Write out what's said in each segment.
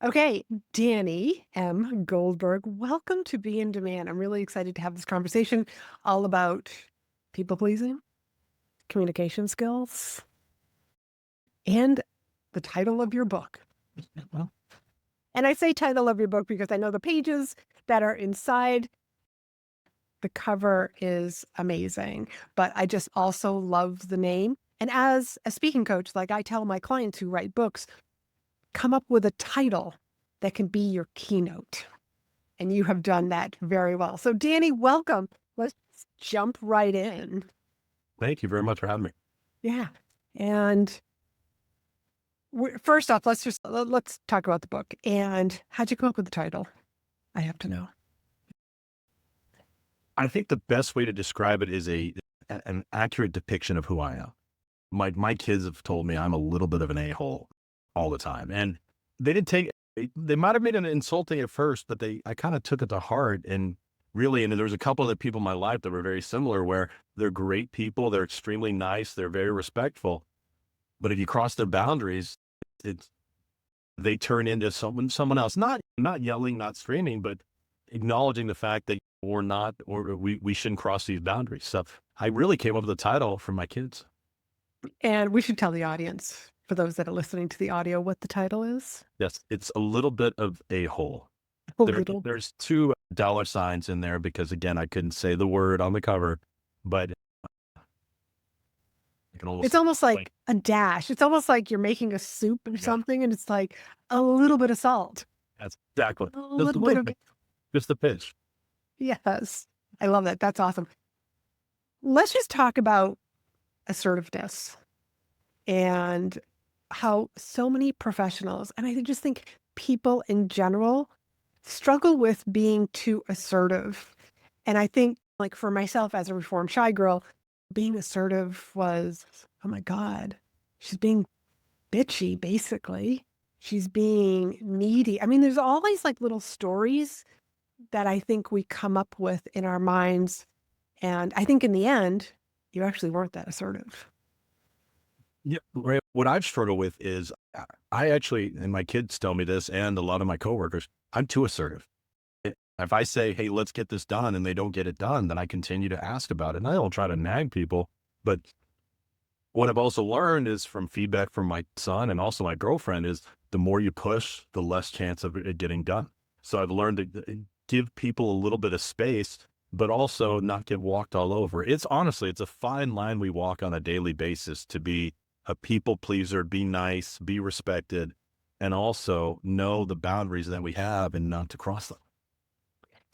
Okay, Danny M. Goldberg, welcome to Be in Demand. I'm really excited to have this conversation all about people pleasing, communication skills, and the title of your book. Well, And I say title of your book because I know the pages that are inside the cover is amazing, but I just also love the name. And as a speaking coach, like I tell my clients who write books, come up with a title that can be your keynote. And you have done that very well. So, Danny, welcome. Let's jump right in. thank you very much for having me. Yeah. And first off, let's talk about the book. And how'd you come up with the title? I have to know. I think the best way to describe it is an accurate depiction of who I am. My kids have told me I'm a little bit of an a-hole all the time, and they didn't take they might have made it insulting at first, but I kind of took it to heart. And really, and there was a couple of the people in my life that were very similar, where they're great people, they're extremely nice, they're very respectful, but if you cross their boundaries, it's they turn into someone else. Not yelling, not screaming, but acknowledging the fact that we're not, or we shouldn't cross these boundaries. So I really came up with the title for my kids. And we should tell the audience, for those that are listening to the audio, what the title is. Yes, it's a little bit of a hole. A little. There's two dollar signs in there because again, I couldn't say the word on the cover, but I can It's almost almost like, like a dash. It's almost like you're making a soup or yeah, something, and it's like a little bit of salt, that's exactly a just a little bit little of, bit, just the pitch. yes. I love that. That's awesome. Let's just talk about assertiveness and how so many professionals, and I just think people in general, struggle with being too assertive. And I think, like for myself as a reformed shy girl, being assertive was, oh my God, she's being bitchy, basically. She's being needy. I mean, there's all these like little stories that I think we come up with in our minds. And I think in the end, you actually weren't that assertive. Yeah, right. What I've struggled with is I actually, and my kids tell me this, and a lot of my coworkers, I'm too assertive. If I say, "Hey, let's get this done," and they don't get it done, then I continue to ask about it. And I don't try to nag people, but what I've also learned is from feedback from my son and also my girlfriend is the more you push, the less chance of it getting done. So I've learned to give people a little bit of space, but also not get walked all over. It's honestly, it's a fine line we walk on a daily basis to be a people pleaser, be nice, be respected, and also know the boundaries that we have and not to cross them.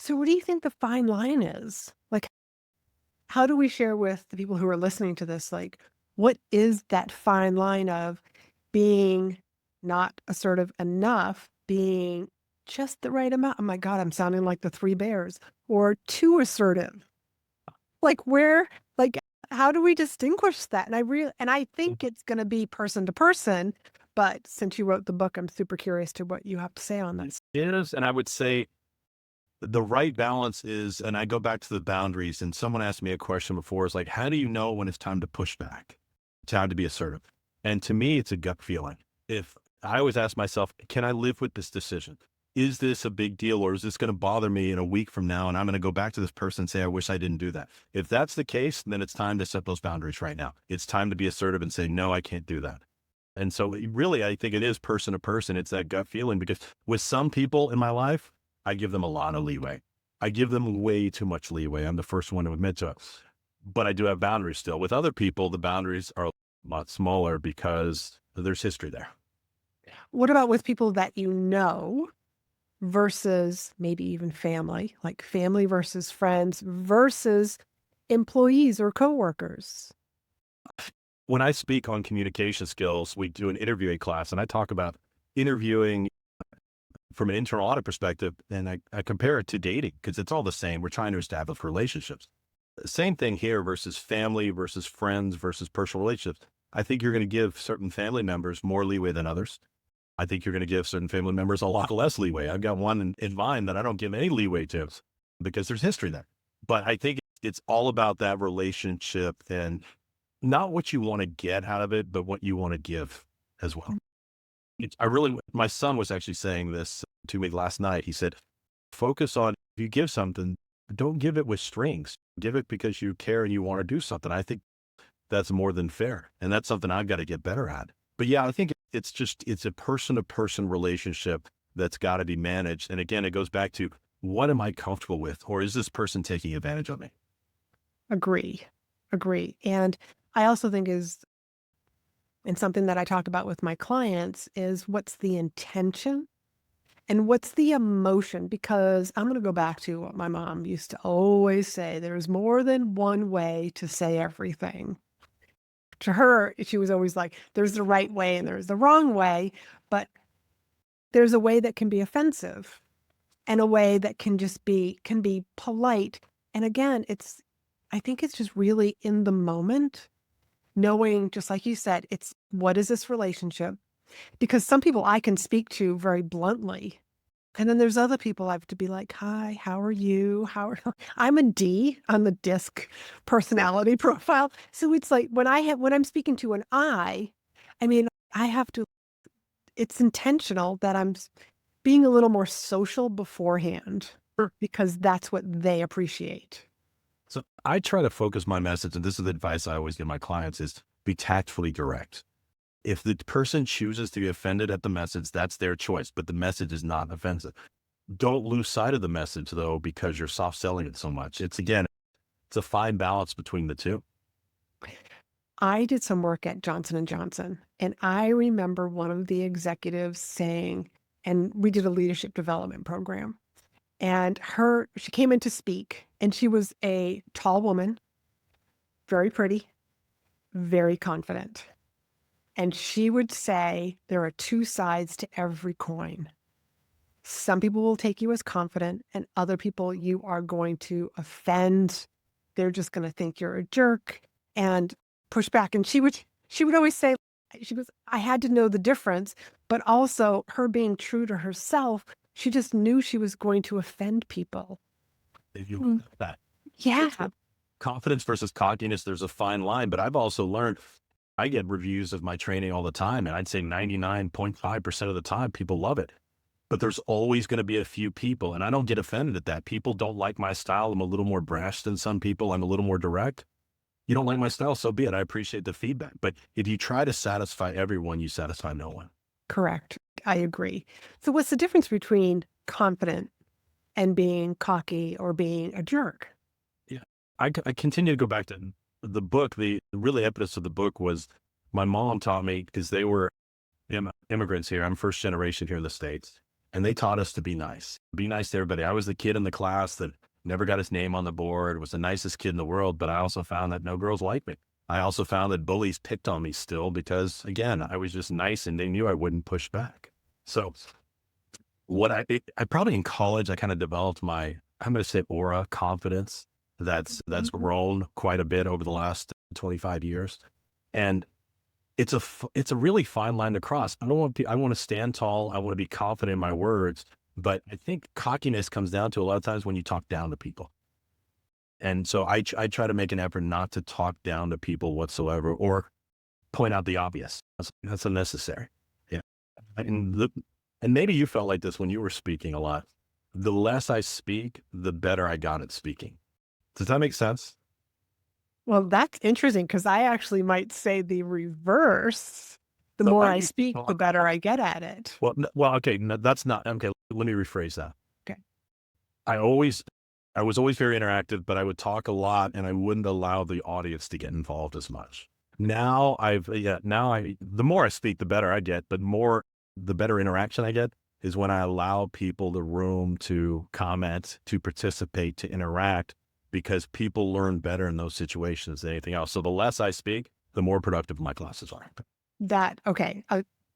So, what do you think the fine line is? Like, how do we share with the people who are listening to this, like, what is that fine line of being not assertive enough, being just the right amount? Oh my God, I'm sounding like the three bears, or too assertive. Like, like, how do we distinguish that? And I think it's going to be person to person, but since you wrote the book, I'm super curious to what you have to say on It this. is, and I would say the right balance is, and I go back to the boundaries, and someone asked me a question before, is like, how do you know when it's time to push back, time to be assertive? And to me, it's a gut feeling. If I always ask myself, can I live with this decision? Is this a big deal, or is this going to bother me in a week from now? And I'm going to go back to this person and say, I wish I didn't do that. If that's the case, then it's time to set those boundaries right now. It's time to be assertive and say, no, I can't do that. And so really, I think it is person to person. It's that gut feeling because with some people in my life, I give them a lot of leeway. I give them way too much leeway. I'm the first one to admit to it. But I do have boundaries still. With other people, the boundaries are a lot smaller because there's history there. What about with people that you know versus maybe even family, like family versus friends versus employees or coworkers? When I speak on communication skills, we do an interviewing class and I talk about interviewing from an internal audit perspective. And I compare it to dating because it's all the same. We're trying to establish relationships. Same thing here versus family versus friends versus personal relationships. I think you're going to give certain family members more leeway than others. I think you're going to give certain family members a lot less leeway. I've got one in mind that I don't give any leeway to because there's history there. But I think it's all about that relationship and not what you want to get out of it, but what you want to give as well. my son was actually saying this to me last night. He said, focus on, if you give something, don't give it with strings. Give it because you care and you want to do something. I think that's more than fair. And that's something I've got to get better at. But yeah, I think it's a person to person relationship that's got to be managed. And again, it goes back to, what am I comfortable with? Or is this person taking advantage of me? Agree. Agree. And I also think and something that I talk about with my clients is what's the intention and what's the emotion? Because I'm going to go back to what my mom used to always say, there's more than one way to say everything. To her, she was always like, there's the right way and there's the wrong way, but there's a way that can be offensive and a way that can be polite. And again, I think it's just really in the moment, knowing, just like you said, it's what is this relationship? Because some people I can speak to very bluntly. And then there's other people I have to be like, hi, how are you? I'm a D on the DISC personality profile. So it's like when I'm speaking to an I mean, I have to, it's intentional that being a little more social beforehand because that's what they appreciate. So I try to focus my message, and this is the advice I always give my clients, is be tactfully direct. If the person chooses to be offended at the message, that's their choice, but the message is not offensive. Don't lose sight of the message though, because you're soft selling it so much. It's a fine balance between the two. I did some work at Johnson and Johnson, and I remember one of the executives saying, and we did a leadership development program, and she came in to speak, and she was a tall woman, very pretty, very confident. And she would say, there are two sides to every coin. Some people will take you as confident, and other people you are going to offend. They're just going to think you're a jerk and push back. And she would always say, I had to know the difference, but also her being true to herself, she just knew she was going to offend people. If you look at that, Yeah, confidence versus cockiness, there's a fine line, but I've also learned, I get reviews of my training all the time, and I'd say 99.5% of the time people love it. But there's always going to be a few people, and I don't get offended at that. People don't like my style. I'm a little more brash than some people. I'm a little more direct. You don't like my style, so be it. I appreciate the feedback. But if you try to satisfy everyone, you satisfy no one. correct. I agree. So what's the difference between confident and being cocky or being a jerk? Yeah. I continue to go back to the book. The really impetus of the book was my mom taught me, because they were immigrants here. I'm first generation here in the States. And they taught us to be nice to everybody. I was the kid in the class that never got his name on the board, was the nicest kid in the world, but I also found that no girls liked me. I also found that bullies picked on me still because, again, I was just nice and they knew I wouldn't push back. So I probably in college, I kind of developed I'm going to say aura confidence. That's grown quite a bit over the last 25 years. And it's a really fine line to cross. I want to stand tall. I want to be confident in my words, but I think cockiness comes down to a lot of times when you talk down to people. And so I try to make an effort not to talk down to people whatsoever, or point out the obvious. That's unnecessary. Yeah. And maybe you felt like this when you were speaking a lot. The less I speak, the better I got at speaking. Does that make sense? Well, that's interesting because I actually might say the reverse. The So more I I used to speak, the talk. better I get at it. Well, okay, no, that's not okay. Let me rephrase that. Okay. I always, I was always very interactive, but I would talk a lot and I wouldn't allow the audience to get involved as much. The more I speak, the better I get, but the better interaction I get is when I allow people the room to comment, to participate, to interact, because people learn better in those situations than anything else. So the less I speak, the more productive my classes are. Okay,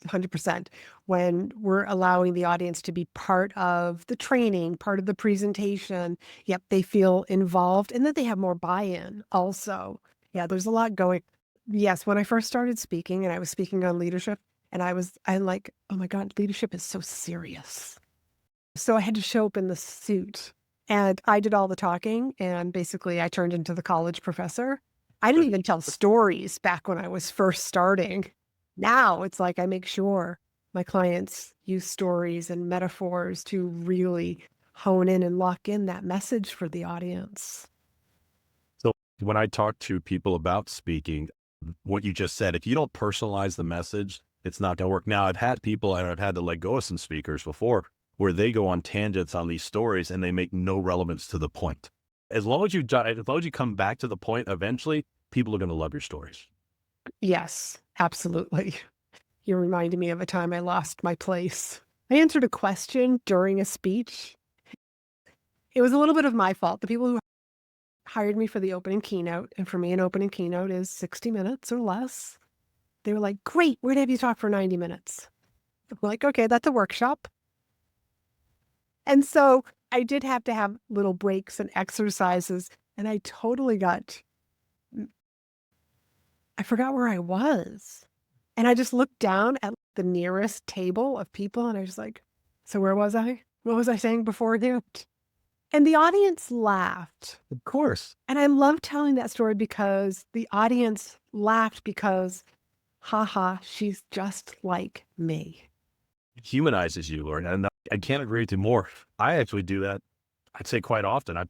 100%. When we're allowing the audience to be part of the training, part of the presentation, yep, they feel involved and that they have more buy-in also. Yeah, there's a lot going. Yes, when I first started speaking and I was speaking on leadership, and I'm like, oh my God, leadership is so serious. So I had to show up in the suit and I did all the talking, and basically I turned into the college professor. I didn't even tell stories back when I was first starting. Now it's like I make sure my clients use stories and metaphors to really hone in and lock in that message for the audience. So when I talk to people about speaking, what you just said, if you don't personalize the message, it's not going to work. Now, I've had people and I've had to let go of some speakers before where they go on tangents on these stories and they make no relevance to the point. As long as you come back to the point, eventually people are going to love your stories. Yes, absolutely. You're reminding me of a time I lost my place. I answered a question during a speech. It was a little bit of my fault. The people who hired me for the opening keynote, and for me, an opening keynote is 60 minutes or less. They were like, great, we're going to have you talk for 90 minutes. I'm like, okay, that's a workshop. And so I did have to have little breaks and exercises, and I totally I forgot where I was. And I just looked down at the nearest table of people, and I was like, so where was I? What was I saying before that? And the audience laughed. Of course. And I love telling that story because the audience laughed because, haha, she's just like me. It humanizes you, Lauren. And I can't agree with you more. I actually do that. I'd say quite often. I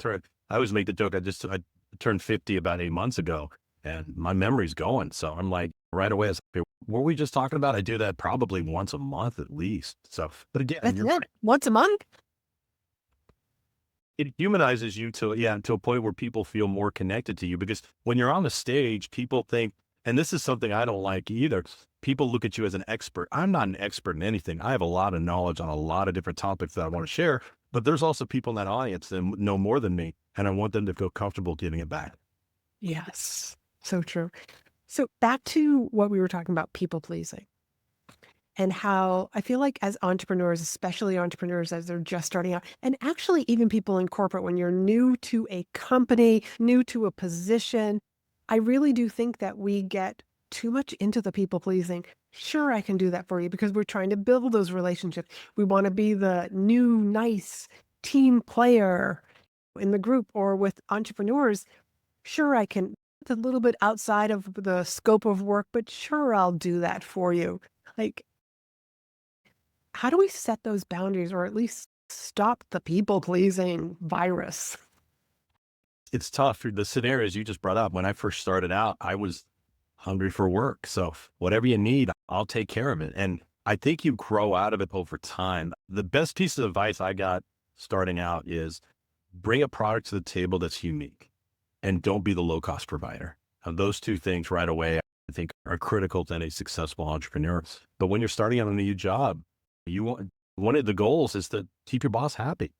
always make the joke. I turned 50 about 8 months ago and my memory's going. So I'm like, right away, I was like, what were we just talking about? I do that probably once a month at least. So, but again, That's you're it. right. Once a month? It humanizes you to a point where people feel more connected to you because when you're on the stage, people think, and this is something I don't like either. People look at you as an expert. I'm not an expert in anything. I have a lot of knowledge on a lot of different topics that I want to share, but there's also people in that audience that know more than me, and I want them to feel comfortable giving it back. Yes. So true. So back to what we were talking about, people pleasing. And how I feel like as entrepreneurs, especially entrepreneurs as they're just starting out, and actually even people in corporate, when you're new to a company, new to a position, I really do think that we get too much into the people pleasing. Sure, I can do that for you because we're trying to build those relationships. We want to be the new, nice team player in the group or with entrepreneurs. Sure, I can. It's a little bit outside of the scope of work, but sure, I'll do that for you. Like, how do we set those boundaries or at least stop the people pleasing virus? It's tough. The scenarios you just brought up, when I first started out, I was hungry for work. So whatever you need, I'll take care of it. And I think you grow out of it over time. The best piece of advice I got starting out is bring a product to the table that's unique and don't be the low cost provider. And those two things right away, I think are critical to any successful entrepreneur. But when you're starting out on a new job, one of the goals is to keep your boss happy.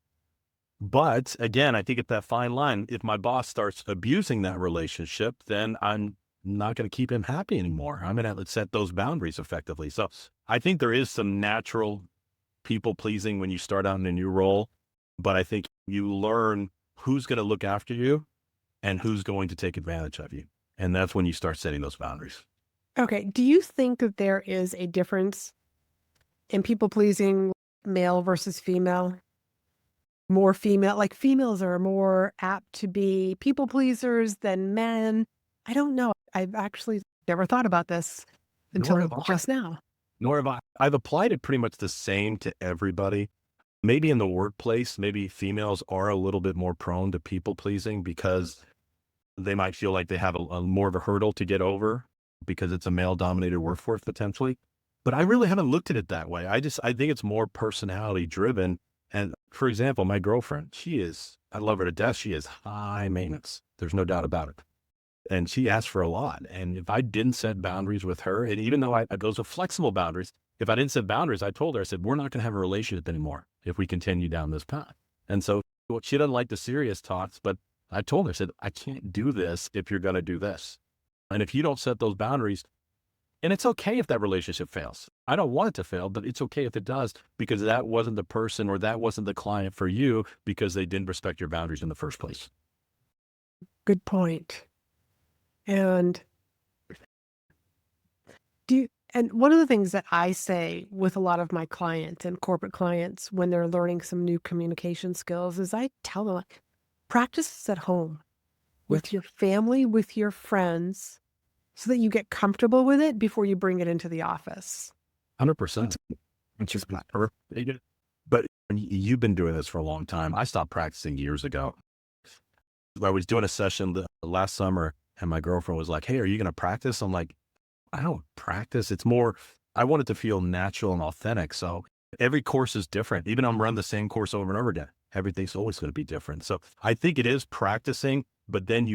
But again, I think it's that fine line. If my boss starts abusing that relationship, then I'm not going to keep him happy anymore. I'm going to set those boundaries effectively. So I think there is some natural people pleasing when you start out in a new role, but I think you learn who's going to look after you and who's going to take advantage of you. And that's when you start setting those boundaries. Okay. Do you think that there is a difference in people pleasing, male versus female? More female, like females are more apt to be people pleasers than men. I don't know. I've actually never thought about this Nor until have I. just now. Nor have I. I've applied it pretty much the same to everybody. Maybe in the workplace, maybe females are a little bit more prone to people pleasing because they might feel like they have a more of a hurdle to get over because it's a male dominated workforce potentially. But I really haven't looked at it that way. I think it's more personality driven. And for example, my girlfriend, I love her to death. She is high maintenance. There's no doubt about it. And she asks for a lot. And if I didn't set boundaries with her, and even though those are flexible boundaries, if I didn't set boundaries, I told her, I said, we're not going to have a relationship anymore if we continue down this path. And so she doesn't like the serious talks, but I told her, I said, I can't do this if you're going to do this. And if you don't set those boundaries, and it's okay if that relationship fails. I don't want it to fail, but it's okay if it does, because that wasn't the person or that wasn't the client for you because they didn't respect your boundaries in the first place. Good point. And and one of the things that I say with a lot of my clients and corporate clients when they're learning some new communication skills is I tell them, practice this at home with your family, with your friends, so that you get comfortable with it before you bring it into the office. 100%. which is fun. But you've been doing this for a long time. I stopped practicing years ago. I was doing a session last summer and my girlfriend was like, "Hey, are you going to practice?" I'm like, "I don't practice. It's more, I want it to feel natural and authentic." So every course is different. Even I'm running the same course over and over again. Everything's always going to be different. So I think it is practicing, but then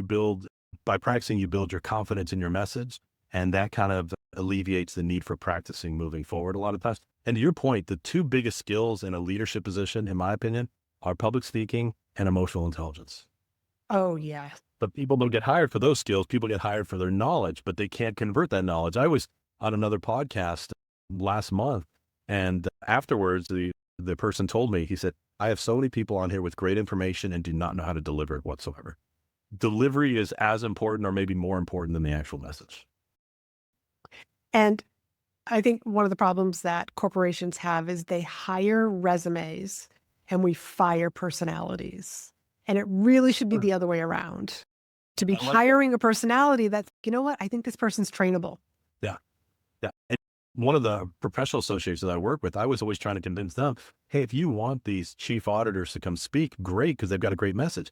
by practicing, you build your confidence in your message. And that kind of alleviates the need for practicing moving forward a lot of times. And to your point, the two biggest skills in a leadership position, in my opinion, are public speaking and emotional intelligence. Oh, yeah. But people don't get hired for those skills. People get hired for their knowledge, but they can't convert that knowledge. I was on another podcast last month, and afterwards, the person told me, he said, "I have so many people on here with great information and do not know how to deliver it whatsoever." Delivery is as important or maybe more important than the actual message. And I think one of the problems that corporations have is they hire resumes and we fire personalities. And it really should be Sure. the other way around. To be I like that. hiring a personality that's, you know what? I think this person's trainable. Yeah. Yeah. And one of the professional associates that I work with, I was always trying to convince them, hey, if you want these chief auditors to come speak, great, because they've got a great message.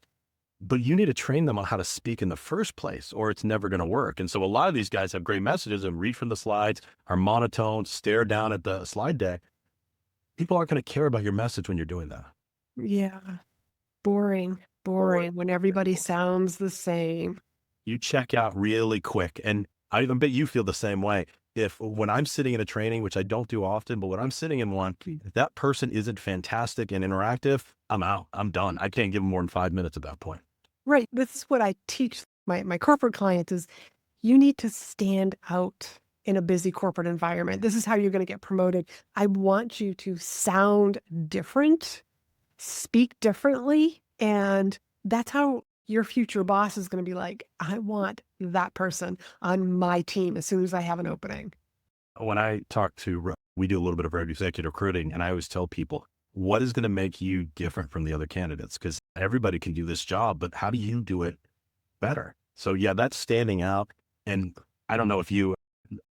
But you need to train them on how to speak in the first place, or it's never going to work. And so a lot of these guys have great messages and read from the slides, are monotone, stare down at the slide deck. People aren't going to care about your message when you're doing that. Yeah. Boring, Boring. boring when everybody sounds the same. You check out really quick. And I even bet you feel the same way. When I'm sitting in a training, which I don't do often, but when I'm sitting in one, if that person isn't fantastic and interactive, I'm out. I'm done. I can't give them more than 5 minutes at that point. Right. This is what I teach my corporate clients is you need to stand out in a busy corporate environment. This is how you're going to get promoted. I want you to sound different, speak differently, and that's how your future boss is going to be like, I want that person on my team as soon as I have an opening. When I talk to, we do a little bit of executive recruiting, and I always tell people, what is going to make you different from the other candidates? Because everybody can do this job, but how do you do it better? So yeah, that's standing out. And I don't know if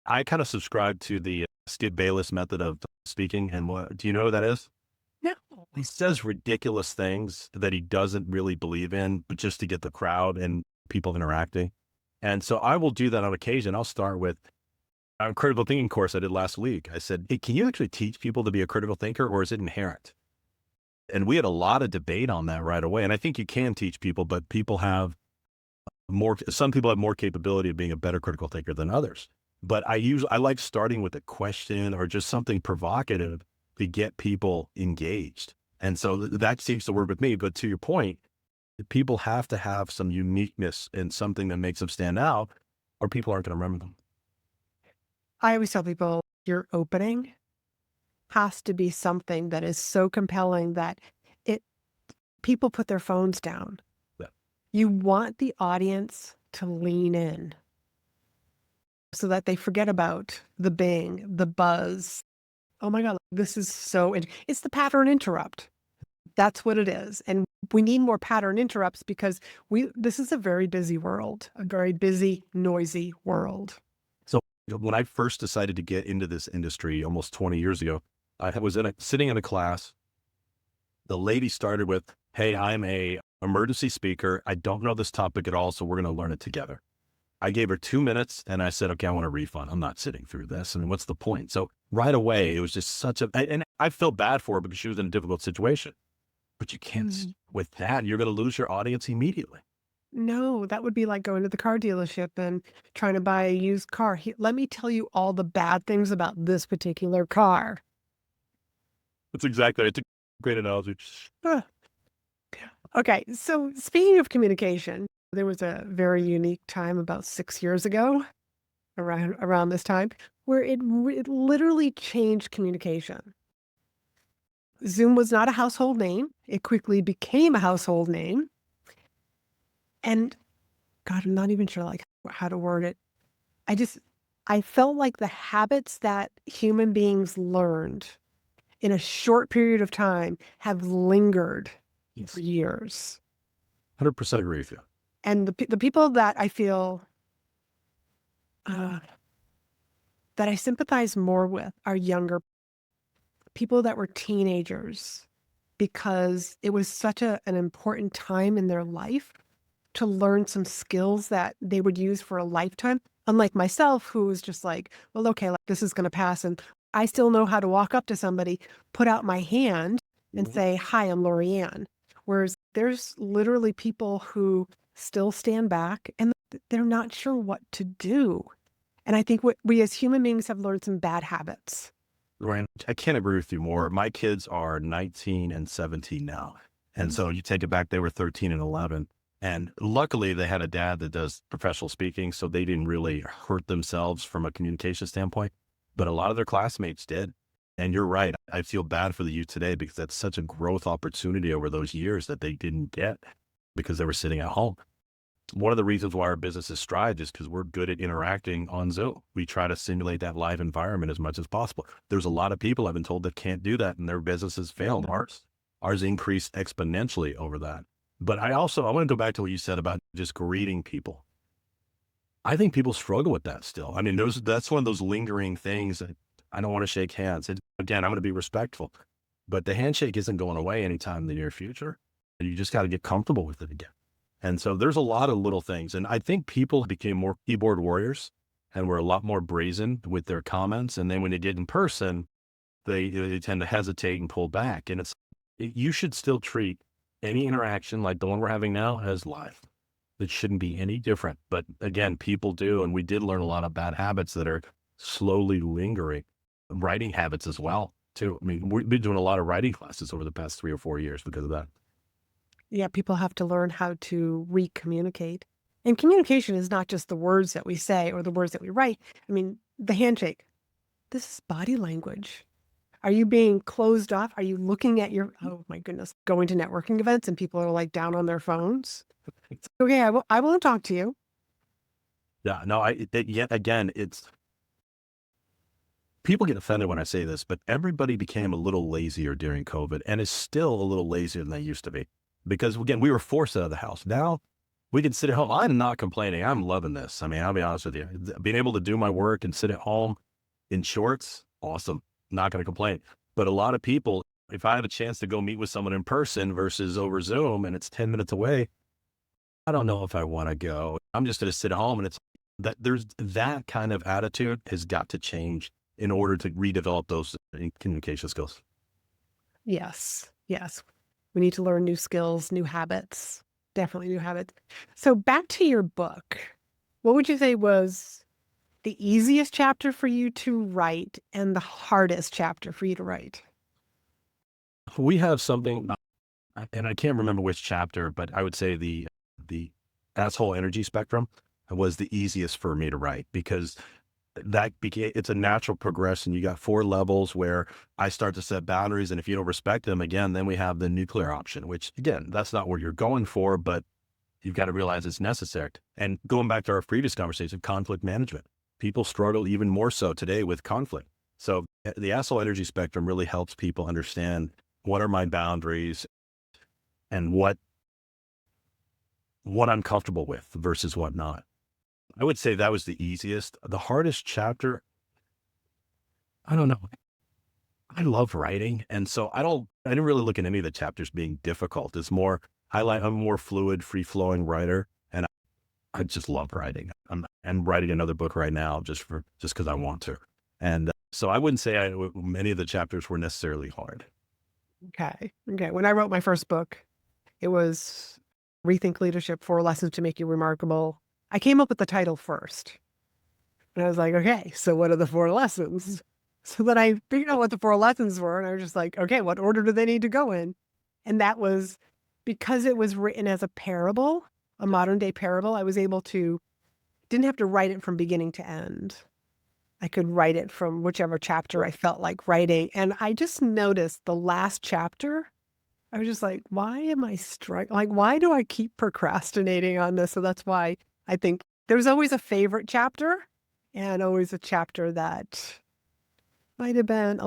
I kind of subscribe to the Skip Bayless method of speaking. And do you know who that is? No. He says ridiculous things that he doesn't really believe in, but just to get the crowd and people interacting. And so I will do that on occasion. I'll start with a critical thinking course I did last week. I said, hey, can you actually teach people to be a critical thinker, or is it inherent? And we had a lot of debate on that right away. And I think you can teach people, but some people have more capability of being a better critical thinker than others. But I like starting with a question or just something provocative to get people engaged. And so that seems to work with me. But to your point, people have to have some uniqueness and something that makes them stand out, or people aren't going to remember them. I always tell people your opening has to be something that is so compelling that it people put their phones down. Yeah. You want the audience to lean in so that they forget about the bing, the buzz. Oh my God, this is it's the pattern interrupt. That's what it is. And we need more pattern interrupts because this is a very busy world, a very busy, noisy world. So when I first decided to get into this industry almost 20 years ago, I was sitting in a class. The lady started with, hey, I'm a emergency speaker. I don't know this topic at all, so we're going to learn it together. I gave her 2 minutes and I said, okay, I want a refund. I'm not sitting through this. I mean, what's the point? So right away, it was just and I felt bad for her because she was in a difficult situation. But you can't, with that, you're going to lose your audience immediately. No, that would be like going to the car dealership and trying to buy a used car. Let me tell you all the bad things about this particular car. That's exactly it. It's a great analogy. Ah. Okay, so speaking of communication, there was a very unique time about 6 years ago, around this time, where it literally changed communication. Zoom was not a household name. It quickly became a household name. And God, I'm not even sure like how to word it. I felt like the habits that human beings learned in a short period of time have lingered for years. 100% agree with you. And the people that I feel that I sympathize more with are younger people that were teenagers because it was such an important time in their life to learn some skills that they would use for a lifetime. Unlike myself, who was just like, well, okay, like this is going to pass. And I still know how to walk up to somebody, put out my hand and Mhm. say, hi, I'm Laurie-Ann. Whereas there's literally people who still stand back and they're not sure what to do. And I think what we as human beings have learned some bad habits. Ryan, I can't agree with you more. My kids are 19 and 17 now. And Mhm. so you take it back, they were 13 and 11. And luckily, they had a dad that does professional speaking. So they didn't really hurt themselves from a communication standpoint. But a lot of their classmates did. And you're right. I feel bad for the youth today because that's such a growth opportunity over those years that they didn't get because they were sitting at home. One of the reasons why our businesses strive is because we're good at interacting on Zoom. We try to simulate that live environment as much as possible. There's a lot of people I've been told that can't do that and their businesses failed. Ours increased exponentially over that. But I want to go back to what you said about just greeting people. I think people struggle with that still. I mean, that's one of those lingering things that I don't want to shake hands. And again, I'm going to be respectful, but the handshake isn't going away anytime in the near future. You just got to get comfortable with it again. And so there's a lot of little things. And I think people became more keyboard warriors and were a lot more brazen with their comments. And then when they did in person, they tend to hesitate and pull back. And you should still treat any interaction like the one we're having now as live. It shouldn't be any different. But again, people do. And we did learn a lot of bad habits that are slowly lingering. Writing habits as well, too. I mean, we've been doing a lot of writing classes over the past 3 or 4 years because of that. Yeah, people have to learn how to re-communicate. And communication is not just the words that we say or the words that we write. I mean, the handshake, this is body language. Are you being closed off? Are you looking at your, oh my goodness, going to networking events and people are like down on their phones? Okay, I won't talk to you. Yeah, no, yet again, it's people get offended when I say this, but everybody became a little lazier during COVID and is still a little lazier than they used to be. Because again, we were forced out of the house. Now we can sit at home. I'm not complaining. I'm loving this. I mean, I'll be honest with you. Being able to do my work and sit at home in shorts, awesome. Not going to complain. But a lot of people, if I have a chance to go meet with someone in person versus over Zoom and it's 10 minutes away, I don't know if I want to go. I'm just going to sit at home. And it's that there's that kind of attitude has got to change in order to redevelop those communication skills. Yes, yes. We need to learn new skills, new habits, definitely new habits. So back to your book, what would you say was the easiest chapter for you to write and the hardest chapter for you to write? We have something, and I can't remember which chapter, but I would say the asshole energy spectrum was the easiest for me to write because it's a natural progression. You got 4 levels where I start to set boundaries. And if you don't respect them again, then we have the nuclear option, which again, that's not what you're going for, but you've got to realize it's necessary. And going back to our previous conversation, conflict management, people struggle even more so today with conflict. So the asshole energy spectrum really helps people understand what are my boundaries and what I'm comfortable with versus what not. I would say that was the easiest. The hardest chapter, I don't know. I love writing. And so I didn't really look at any of the chapters being difficult. It's more, I'm a more fluid, free flowing writer. And I just love writing. I'm writing another book right now just because I want to. And so I wouldn't say many of the chapters were necessarily hard. Okay. Okay. When I wrote my first book, it was Rethink Leadership: 4 Lessons to Make You Remarkable. I came up with the title first. And I was like, okay, so what are the 4 lessons? So then I figured out what the 4 lessons were. And I was just like, okay, what order do they need to go in? And that was because it was written as a parable, a modern day parable. I was able to, didn't have to write it from beginning to end. I could write it from whichever chapter I felt like writing. And I just noticed the last chapter, I was just like, why am I struggling? Like, why do I keep procrastinating on this? So that's why I think there's always a favorite chapter and always a chapter that might have been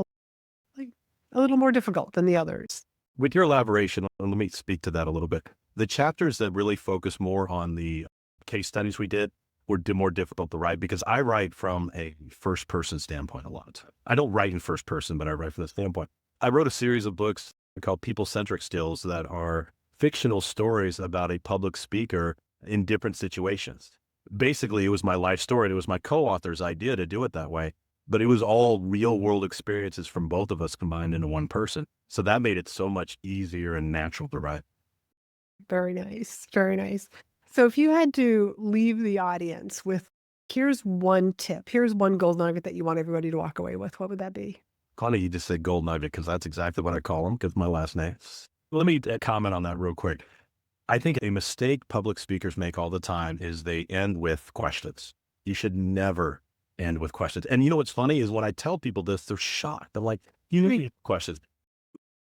like, a little more difficult than the others. With your elaboration, let me speak to that a little bit. The chapters that really focus more on the case studies we did were more difficult to write because I write from a first person standpoint a lot. I don't write in first person, but I write from the standpoint. I wrote a series of books called People-Centric Skills that are fictional stories about a public speaker in different situations. Basically, it was my life story. It was my co-author's idea to do it that way, but it was all real world experiences from both of us combined into one person. So that made it so much easier and natural to write. Very nice. Very nice. So if you had to leave the audience with, here's one tip, here's one gold nugget that you want everybody to walk away with, what would that be? Funny you just said gold nugget because that's exactly what I call them because my last name. Let me comment on that real quick. I think a mistake public speakers make all the time is they end with questions. You should never end with questions. And you know what's funny is when I tell people this, they're shocked. I'm like, you need questions.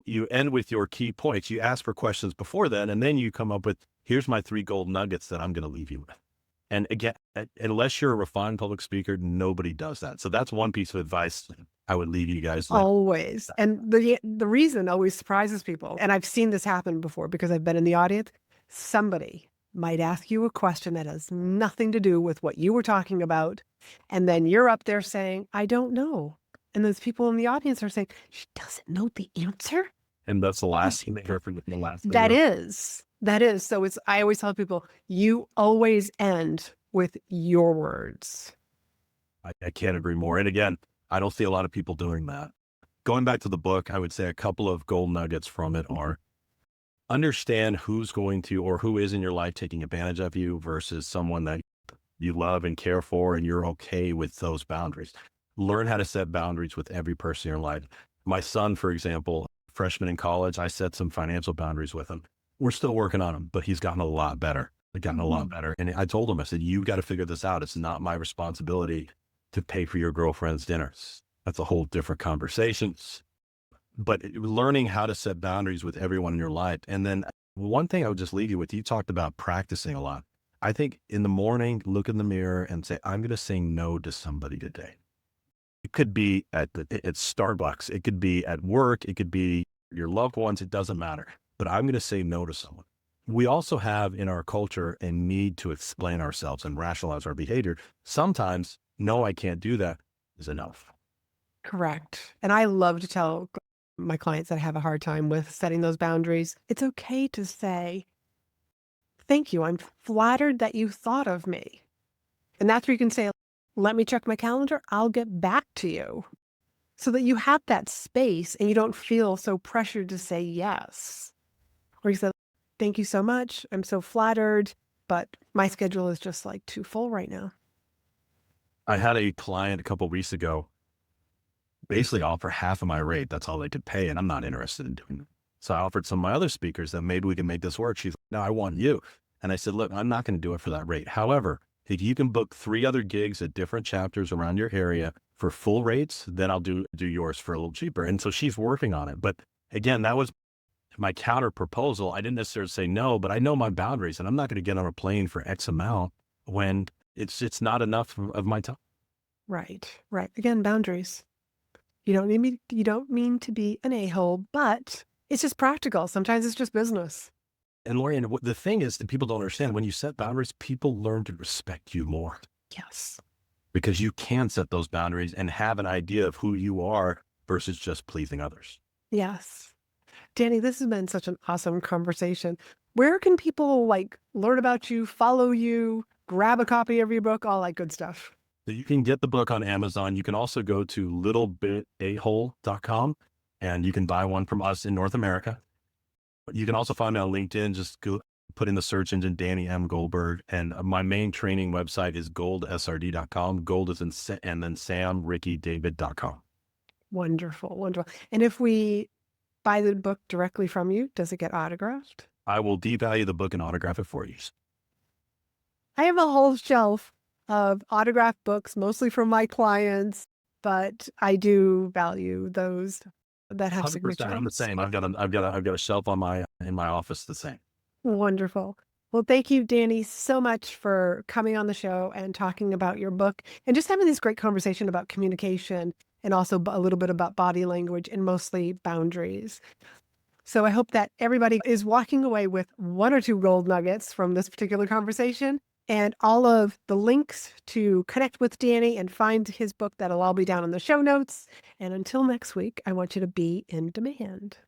You end with your key points. You ask for questions before then, and then you come up with, here's my 3 gold nuggets that I'm going to leave you with. And again, unless you're a refined public speaker, nobody does that. So that's one piece of advice I would leave you guys with. Always. And the reason always surprises people. And I've seen this happen before because I've been in the audience. Somebody might ask you a question that has nothing to do with what you were talking about. And then you're up there saying, I don't know. And those people in the audience are saying, she doesn't know the answer. And that's the last thing they heard from the last thing. That is. So I always tell people, you always end with your words. I can't agree more. And again, I don't see a lot of people doing that. Going back to the book, I would say a couple of gold nuggets from it are understand who's going to or who is in your life taking advantage of you versus someone that you love and care for and you're okay with those boundaries. Learn how to set boundaries with every person in your life. My son, for example, freshman in college, I set some financial boundaries with him. We're still working on them, but he's gotten a lot better. And I told him, I said, you got to figure this out. It's not my responsibility to pay for your girlfriend's dinners. That's a whole different conversation. But learning how to set boundaries with everyone in your life. And then one thing I would just leave you with, you talked about practicing a lot. I think in the morning, look in the mirror and say, I'm going to say no to somebody today. It could be at Starbucks. It could be at work. It could be your loved ones. It doesn't matter. But I'm going to say no to someone. We also have in our culture a need to explain ourselves and rationalize our behavior. Sometimes, no, I can't do that is enough. Correct. And I love to tell my clients that I have a hard time with setting those boundaries. It's okay to say, thank you. I'm flattered that you thought of me. And that's where you can say, let me check my calendar. I'll get back to you. So that you have that space and you don't feel so pressured to say yes. Or you say, thank you so much. I'm so flattered, but my schedule is just like too full right now. I had a client a couple of weeks ago basically offer half of my rate. That's all they could pay. And I'm not interested in doing that. So I offered some of my other speakers that maybe we can make this work. She's like, no, I want you. And I said, look, I'm not going to do it for that rate. However, if you can book 3 other gigs at different chapters around your area for full rates, then I'll do yours for a little cheaper. And so she's working on it. But again, that was my counter proposal. I didn't necessarily say no, but I know my boundaries and I'm not going to get on a plane for X amount when it's not enough of my time. Right. Again, boundaries. You don't mean to be an a-hole, but it's just practical. Sometimes it's just business. And Laurie-Ann, the thing is that people don't understand, when you set boundaries, people learn to respect you more. Yes. Because you can set those boundaries and have an idea of who you are versus just pleasing others. Yes. Danny, this has been such an awesome conversation. Where can people learn about you, follow you, grab a copy of your book, all that good stuff? So you can get the book on Amazon. You can also go to littlebitahole.com and you can buy one from us in North America. You can also find me on LinkedIn. Just go put in the search engine, Danny M. Goldberg. And my main training website is goldsrd.com. Gold is and then samrickydavid.com. Wonderful. And if we buy the book directly from you, does it get autographed? I will devalue the book and autograph it for you. I have a whole shelf of autographed books, mostly from my clients, but I do value those that have 100%. signatures. I'm the same. I've got a shelf in my office the same. Wonderful. Well, thank you, Danny, so much for coming on the show and talking about your book and just having this great conversation about communication and also a little bit about body language and mostly boundaries. So I hope that everybody is walking away with 1 or 2 gold nuggets from this particular conversation. And all of the links to connect with Danny and find his book, that'll all be down in the show notes. And until next week, I want you to be in demand.